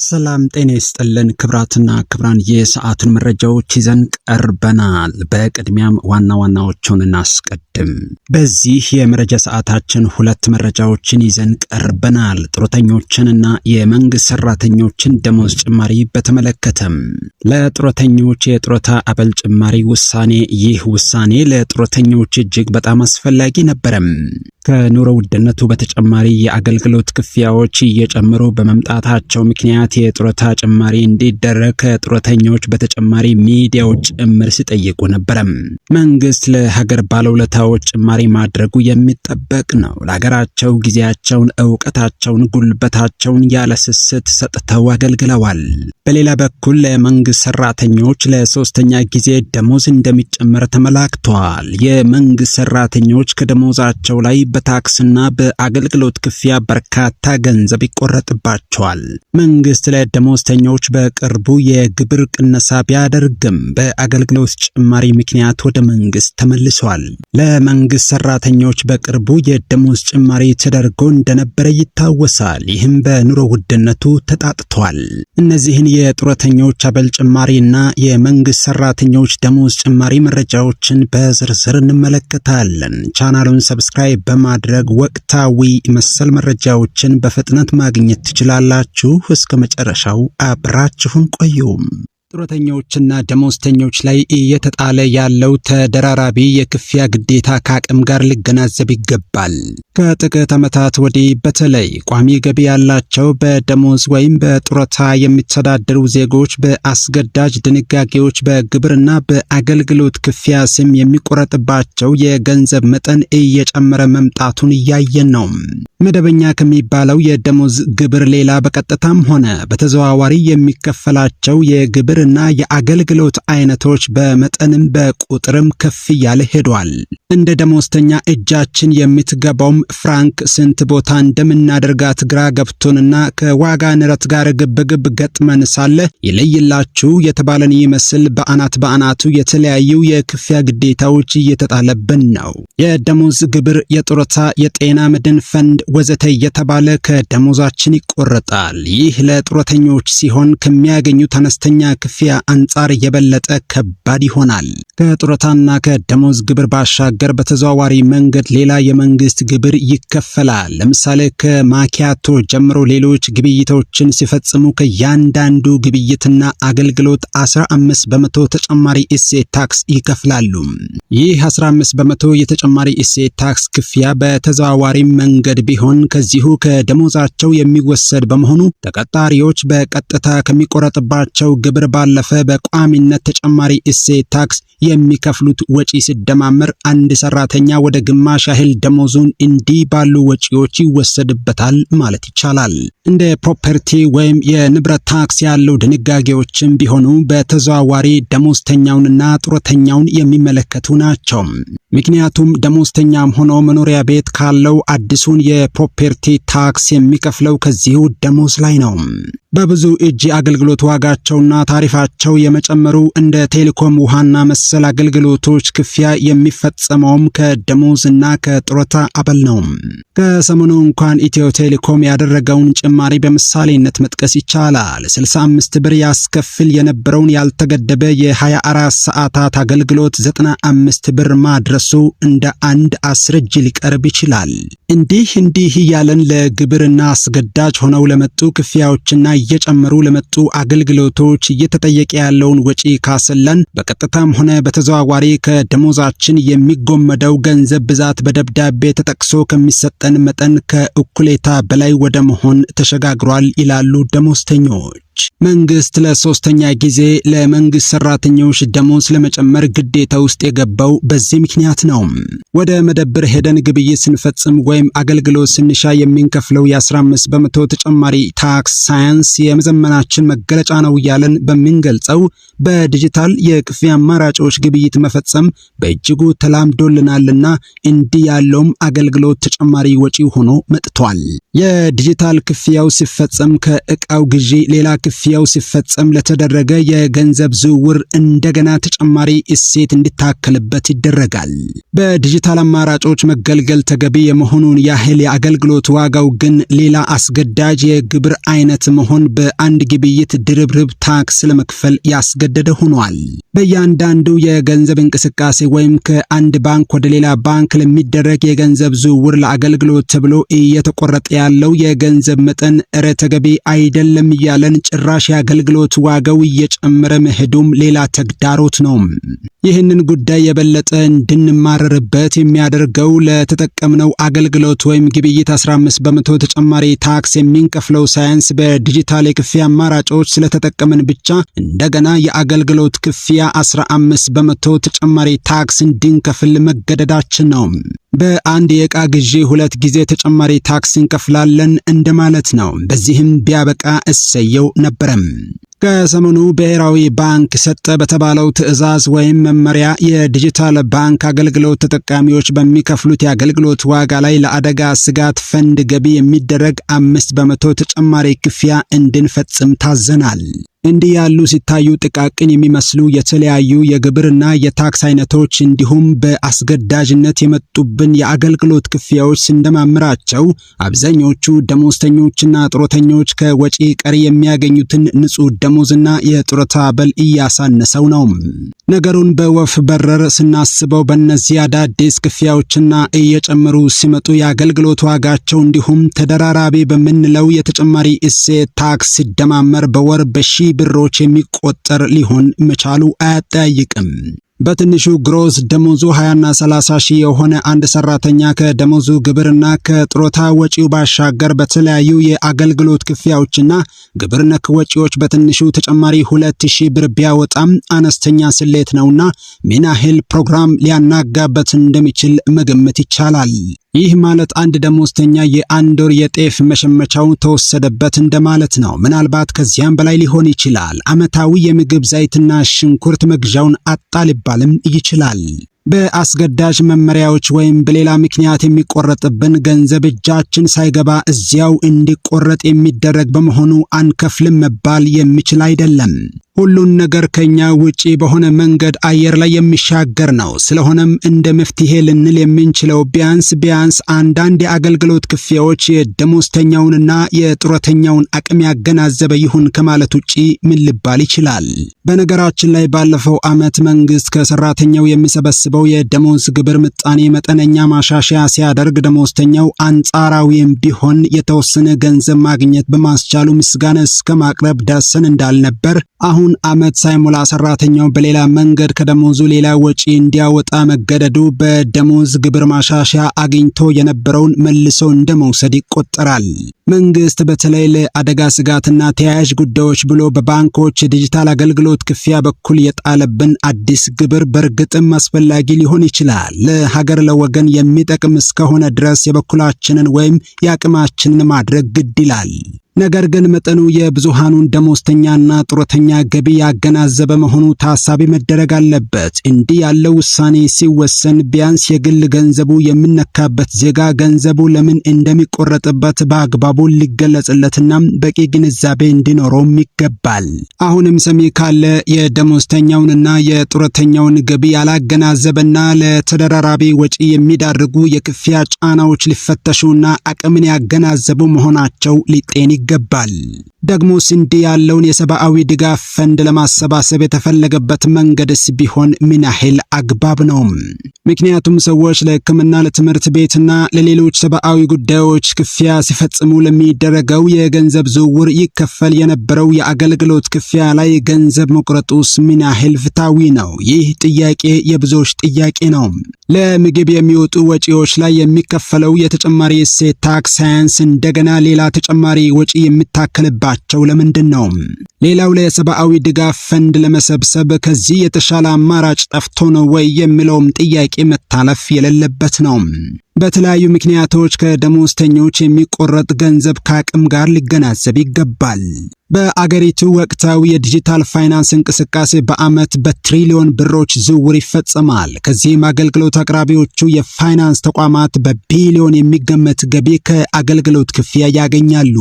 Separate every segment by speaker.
Speaker 1: ሰላም ጤና ይስጥልን ክብራትና ክብራን የሰዓቱን መረጃዎች ይዘን ቀርበናል። በቅድሚያም ዋና ዋናዎቹን እናስቀድም። በዚህ የመረጃ ሰዓታችን ሁለት መረጃዎችን ይዘን ቀርበናል። ጡረተኞችንና የመንግስት ሰራተኞችን ደሞዝ ጭማሪ በተመለከተም ለጡረተኞች የጡረታ አበል ጭማሪ ውሳኔ። ይህ ውሳኔ ለጡረተኞች እጅግ በጣም አስፈላጊ ነበረም። ከኑሮ ውድነቱ በተጨማሪ የአገልግሎት ክፍያዎች እየጨመሩ በመምጣታቸው ምክንያት የጡረታ ጭማሪ እንዲደረግ ከጡረተኞች በተጨማሪ ሚዲያዎች ጭምር ሲጠይቁ ነበር። መንግስት ለሀገር ባለውለታዎች ጭማሪ ማድረጉ የሚጠበቅ ነው። ለሀገራቸው ጊዜያቸውን፣ ዕውቀታቸውን፣ ጉልበታቸውን ያለ ስስት ሰጥተው አገልግለዋል። በሌላ በኩል ለመንግስት ሰራተኞች ለሶስተኛ ጊዜ ደሞዝ እንደሚጨመር ተመላክቷል። የመንግስት ሰራተኞች ከደሞዛቸው ላይ በታክስና በአገልግሎት ክፍያ በርካታ ገንዘብ ይቆረጥባቸዋል። መንግስት ለደሞዝተኞች በቅርቡ የግብር ቅነሳ ቢያደርግም በአገልግሎት ጭማሪ ምክንያት ወደ መንግስት ተመልሷል። ለመንግስት ሰራተኞች በቅርቡ የደሞዝ ጭማሪ ተደርጎ እንደነበረ ይታወሳል። ይህም በኑሮ ውድነቱ ተጣጥቷል። እነዚህን የጡረተኞች አበል ጭማሪና የመንግስት ሰራተኞች ደሞዝ ጭማሪ መረጃዎችን በዝርዝር እንመለከታለን። ቻናሉን ሰብስክራይብ በማድረግ ወቅታዊ መሰል መረጃዎችን በፍጥነት ማግኘት ትችላላችሁ። እስከ መጨረሻው አብራችሁን ቆዩም። ጡረተኞችና ደሞዝተኞች ላይ እየተጣለ ያለው ተደራራቢ የክፍያ ግዴታ ከአቅም ጋር ሊገናዘብ ይገባል። ከጥቂት ዓመታት ወዲህ በተለይ ቋሚ ገቢ ያላቸው በደሞዝ ወይም በጡረታ የሚተዳደሩ ዜጎች በአስገዳጅ ድንጋጌዎች በግብርና በአገልግሎት ክፍያ ስም የሚቆረጥባቸው የገንዘብ መጠን እየጨመረ መምጣቱን እያየን ነው። መደበኛ ከሚባለው የደሞዝ ግብር ሌላ በቀጥታም ሆነ በተዘዋዋሪ የሚከፈላቸው የግብር እና የአገልግሎት አይነቶች በመጠንም በቁጥርም ከፍ እያለ ሄዷል። እንደ ደሞዝተኛ እጃችን የምትገባውም ፍራንክ ስንት ቦታ እንደምናደርጋት ግራ ገብቶንና ከዋጋ ንረት ጋር ግብግብ ገጥመን ሳለ ይለይላችሁ የተባለን ይመስል በአናቱ የተለያዩ የክፍያ ግዴታዎች እየተጣለብን ነው። የደሞዝ ግብር፣ የጡረታ፣ የጤና መድን ፈንድ ወዘተ እየተባለ ከደሞዛችን ይቆረጣል። ይህ ለጡረተኞች ሲሆን ከሚያገኙት አነስተኛ ክፍያ አንጻር የበለጠ ከባድ ይሆናል። ከጡረታና ከደሞዝ ግብር ባሻገር በተዘዋዋሪ መንገድ ሌላ የመንግስት ግብር ይከፈላል። ለምሳሌ ከማኪያቶ ጀምሮ ሌሎች ግብይቶችን ሲፈጽሙ ከያንዳንዱ ግብይትና አገልግሎት 15 በመቶ ተጨማሪ እሴት ታክስ ይከፍላሉ። ይህ 15 በመቶ የተጨማሪ እሴት ታክስ ክፍያ በተዘዋዋሪ መንገድ ቢሆን ከዚሁ ከደሞዛቸው የሚወሰድ በመሆኑ ተቀጣሪዎች በቀጥታ ከሚቆረጥባቸው ግብር ባለፈ በቋሚነት ተጨማሪ እሴት ታክስ የሚከፍሉት ወጪ ሲደማመር አንድ ሰራተኛ ወደ ግማሽ ያህል ደሞዙን እንዲህ ባሉ ወጪዎች ይወሰድበታል ማለት ይቻላል። እንደ ፕሮፐርቲ ወይም የንብረት ታክስ ያሉ ድንጋጌዎችም ቢሆኑ በተዘዋዋሪ ደሞዝተኛውንና ጡረተኛውን የሚመለከቱ ናቸው። ምክንያቱም ደሞዝተኛም ሆኖ መኖሪያ ቤት ካለው አዲሱን የፕሮፐርቲ ታክስ የሚከፍለው ከዚሁ ደሞዝ ላይ ነው። በብዙ እጅ አገልግሎት ዋጋቸውና ታሪፋቸው የመጨመሩ እንደ ቴሌኮም፣ ውሃና መሰል አገልግሎቶች ክፍያ የሚፈጸመውም ከደሞዝና ከጡረታ አበል ነው። ከሰሞኑ እንኳን ኢትዮ ቴሌኮም ያደረገውን ጭማሪ በምሳሌነት መጥቀስ ይቻላል። 65 ብር ያስከፍል የነበረውን ያልተገደበ የ24 ሰዓታት አገልግሎት 95 ብር ማድረሱ እንደ አንድ አስረጅ ሊቀርብ ይችላል። እንዲህ እያለን ለግብርና አስገዳጅ ሆነው ለመጡ ክፍያዎችና እየጨመሩ ለመጡ አገልግሎቶች እየተጠየቀ ያለውን ወጪ ካሰለን በቀጥታም ሆነ በተዘዋዋሪ ከደሞዛችን የሚጎመደው ገንዘብ ብዛት በደብዳቤ ተጠቅሶ ከሚሰጠን መጠን ከእኩሌታ በላይ ወደ መሆን ተሸጋግሯል ይላሉ ደሞዝተኞች። መንግስት ለሶስተኛ ጊዜ ለመንግስት ሰራተኞች ደሞዝ ለመጨመር ግዴታ ውስጥ የገባው በዚህ ምክንያት ነው። ወደ መደብር ሄደን ግብይት ስንፈጽም ወይም አገልግሎት ስንሻ የምንከፍለው የ15 በመቶ ተጨማሪ ታክስ ሳይንስ የመዘመናችን መገለጫ ነው እያለን በምንገልጸው በዲጂታል የክፍያ አማራጮች ግብይት መፈጸም በእጅጉ ተላምዶልናልና እንዲህ ያለውም አገልግሎት ተጨማሪ ወጪ ሆኖ መጥቷል። የዲጂታል ክፍያው ሲፈጸም ከእቃው ግዢ ሌላ ክፍያው ሲፈጸም ለተደረገ የገንዘብ ዝውውር እንደገና ተጨማሪ እሴት እንዲታከልበት ይደረጋል። በዲጂታል አማራጮች መገልገል ተገቢ የመሆኑን ያህል የአገልግሎት ዋጋው ግን ሌላ አስገዳጅ የግብር አይነት መሆን በአንድ ግብይት ድርብርብ ታክስ ለመክፈል ያስገደደ ሆኗል። በእያንዳንዱ የገንዘብ እንቅስቃሴ ወይም ከአንድ ባንክ ወደ ሌላ ባንክ ለሚደረግ የገንዘብ ዝውውር ለአገልግሎት ተብሎ እየተቆረጠ ያለው የገንዘብ መጠን እረ ተገቢ አይደለም እያለን ጭራሽ የአገልግሎት ዋጋው እየጨመረ መሄዱም ሌላ ተግዳሮት ነው። ይህንን ጉዳይ የበለጠ እንድንማረርበት የሚያደርገው ለተጠቀምነው አገልግሎት ወይም ግብይት 15 በመቶ ተጨማሪ ታክስ የሚንከፍለው ሳያንስ በዲጂታል የክፍያ አማራጮች ስለተጠቀምን ብቻ እንደገና የአገልግሎት ክፍያ 15 በመቶ ተጨማሪ ታክስ እንድንከፍል መገደዳችን ነው። በአንድ የዕቃ ግዢ 2 ጊዜ ተጨማሪ ታክስ እንከፍላለን እንደማለት ነው። በዚህም ቢያበቃ እሰየው ነበረም። ከሰሞኑ ብሔራዊ ባንክ ሰጠ በተባለው ትዕዛዝ ወይም መመሪያ የዲጂታል ባንክ አገልግሎት ተጠቃሚዎች በሚከፍሉት የአገልግሎት ዋጋ ላይ ለአደጋ ስጋት ፈንድ ገቢ የሚደረግ 5 በመቶ ተጨማሪ ክፍያ እንድንፈጽም ታዘናል። እንዲህ ያሉ ሲታዩ ጥቃቅን የሚመስሉ የተለያዩ የግብርና የታክስ አይነቶች እንዲሁም በአስገዳጅነት የመጡብን የአገልግሎት ክፍያዎች ስንደማምራቸው አብዛኞቹ ደሞዝተኞችና ጡረተኞች ከወጪ ቀሪ የሚያገኙትን ንጹህ ደሞዝና የጡረታ አበል እያሳነሰው ነው። ነገሩን በወፍ በረር ስናስበው በእነዚህ አዳዲስ ክፍያዎችና እየጨመሩ ሲመጡ የአገልግሎት ዋጋቸው እንዲሁም ተደራራቢ በምንለው የተጨማሪ እሴት ታክስ ሲደማመር በወር በሺ ብሮች የሚቆጠር ሊሆን መቻሉ አያጠያይቅም። በትንሹ ግሮስ ደሞዙ 20ና 30 ሺህ የሆነ አንድ ሰራተኛ ከደሞዙ ግብርና ከጡረታ ወጪው ባሻገር በተለያዩ የአገልግሎት ክፍያዎችና ግብር ነክ ወጪዎች በትንሹ ተጨማሪ 2000 ብር ቢያወጣም አነስተኛ ስሌት ነውና ምን ያህል ፕሮግራም ሊያናጋበት እንደሚችል መገመት ይቻላል። ይህ ማለት አንድ ደሞዝተኛ የአንድ ወር የጤፍ መሸመቻው ተወሰደበት እንደማለት ነው። ምናልባት ከዚያም በላይ ሊሆን ይችላል። ዓመታዊ የምግብ ዘይትና ሽንኩርት መግዣውን አጣ ሊባልም ይችላል። በአስገዳጅ መመሪያዎች ወይም በሌላ ምክንያት የሚቆረጥብን ገንዘብ እጃችን ሳይገባ እዚያው እንዲቆረጥ የሚደረግ በመሆኑ አንከፍልም መባል የሚችል አይደለም። ሁሉን ነገር ከኛ ውጪ በሆነ መንገድ አየር ላይ የሚሻገር ነው። ስለሆነም እንደ መፍትሄ ልንል የምንችለው ቢያንስ አንዳንድ የአገልግሎት ክፍያዎች የደሞዝተኛውንና የጡረተኛውን አቅም ያገናዘበ ይሁን ከማለት ውጪ ምን ሊባል ይችላል? በነገራችን ላይ ባለፈው ዓመት መንግስት ከሰራተኛው የሚሰበስበው የደሞዝ ግብር ምጣኔ መጠነኛ ማሻሻያ ሲያደርግ ደሞዝተኛው አንጻራዊም ቢሆን የተወሰነ ገንዘብ ማግኘት በማስቻሉ ምስጋና እስከ ማቅረብ ደርሰን እንዳልነበር አሁን ዓመት ሳይሞላ ሰራተኛው በሌላ መንገድ ከደሞዙ ሌላ ወጪ እንዲያወጣ መገደዱ በደሞዝ ግብር ማሻሻያ አግኝቶ የነበረውን መልሶ እንደመውሰድ ይቆጠራል። መንግስት በተለይ ለአደጋ ስጋትና ተያያዥ ጉዳዮች ብሎ በባንኮች የዲጂታል አገልግሎት ክፍያ በኩል የጣለብን አዲስ ግብር በእርግጥም አስፈላጊ ሊሆን ይችላል። ለሀገር ለወገን የሚጠቅም እስከሆነ ድረስ የበኩላችንን ወይም የአቅማችንን ማድረግ ግድ ይላል። ነገር ግን መጠኑ የብዙሃኑን ደሞዝተኛና ጡረተኛ ገቢ ያገናዘበ መሆኑ ታሳቢ መደረግ አለበት። እንዲህ ያለው ውሳኔ ሲወሰን ቢያንስ የግል ገንዘቡ የሚነካበት ዜጋ ገንዘቡ ለምን እንደሚቆረጥበት በአግባቡ ሊገለጽለትና በቂ ግንዛቤ እንዲኖረውም ይገባል። አሁንም ሰሚ ካለ የደሞዝተኛውንና የጡረተኛውን ገቢ ያላገናዘበና ለተደራራቢ ወጪ የሚዳርጉ የክፍያ ጫናዎች ሊፈተሹና አቅምን ያገናዘቡ መሆናቸው ሊጤን ይገባል። ደግሞስ እንዲህ ያለውን የሰብአዊ ድጋፍ ፈንድ ለማሰባሰብ የተፈለገበት መንገድስ ቢሆን ምን ያህል አግባብ ነው? ምክንያቱም ሰዎች ለሕክምና፣ ለትምህርት ቤትና ለሌሎች ሰብአዊ ጉዳዮች ክፍያ ሲፈጽሙ ለሚደረገው የገንዘብ ዝውውር ይከፈል የነበረው የአገልግሎት ክፍያ ላይ ገንዘብ መቁረጡስ ምን ያህል ፍትሃዊ ነው? ይህ ጥያቄ የብዙዎች ጥያቄ ነው። ለምግብ የሚወጡ ወጪዎች ላይ የሚከፈለው የተጨማሪ እሴት ታክስ ሳያንስ እንደገና ሌላ ተጨማሪ ወጪ የሚታከልባቸው ለምንድን ነው? ሌላው ለሰብአዊ ድጋፍ ፈንድ ለመሰብሰብ ከዚህ የተሻለ አማራጭ ጠፍቶ ነው ወይ የሚለውም ጥያቄ መታለፍ የሌለበት ነው። በተለያዩ ምክንያቶች ከደሞዝተኞች የሚቆረጥ ገንዘብ ከአቅም ጋር ሊገናዘብ ይገባል። በአገሪቱ ወቅታዊ የዲጂታል ፋይናንስ እንቅስቃሴ በዓመት በትሪሊዮን ብሮች ዝውውር ይፈጸማል። ከዚህም አገልግሎት አቅራቢዎቹ የፋይናንስ ተቋማት በቢሊዮን የሚገመት ገቢ ከአገልግሎት ክፍያ ያገኛሉ።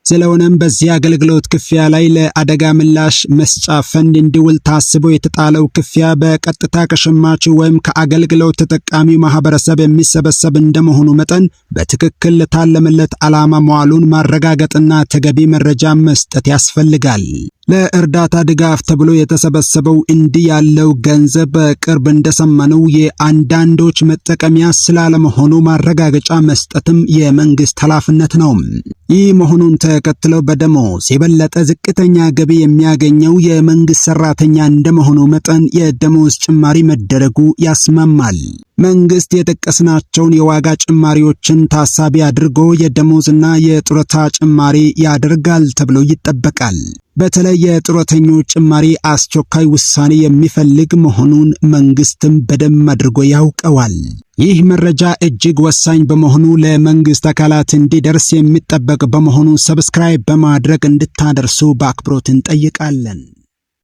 Speaker 1: ስለሆነም በዚህ አገልግሎት ክፍያ ላይ ለአደጋ ምላሽ መስጫ ፈንድ እንዲውል ታስቦ የተጣለው ክፍያ በቀጥታ ከሸማቹ ወይም ከአገልግሎት ተጠቃሚ ማህበረሰብ የሚሰበሰብ እንደመሆኑ መጠን በትክክል ለታለመለት ዓላማ መዋሉን ማረጋገጥና ተገቢ መረጃ መስጠት ያስፈልጋል። ለእርዳታ ድጋፍ ተብሎ የተሰበሰበው እንዲህ ያለው ገንዘብ በቅርብ እንደሰማነው የአንዳንዶች መጠቀሚያ ስላለመሆኑ ማረጋገጫ መስጠትም የመንግስት ኃላፊነት ነው። ይህ መሆኑን ተከትለው በደሞዝ የበለጠ ዝቅተኛ ገቢ የሚያገኘው የመንግስት ሰራተኛ እንደመሆኑ መጠን የደሞዝ ጭማሪ መደረጉ ያስማማል። መንግስት የጠቀስናቸውን የዋጋ ጭማሪዎችን ታሳቢ አድርጎ የደሞዝና የጡረታ ጭማሪ ያደርጋል ተብሎ ይጠበቃል። በተለይ የጡረተኞች ጭማሪ አስቸኳይ ውሳኔ የሚፈልግ መሆኑን መንግስትም በደንብ አድርጎ ያውቀዋል። ይህ መረጃ እጅግ ወሳኝ በመሆኑ ለመንግስት አካላት እንዲደርስ የሚጠበቅ በመሆኑ ሰብስክራይብ በማድረግ እንድታደርሱ በአክብሮት እንጠይቃለን።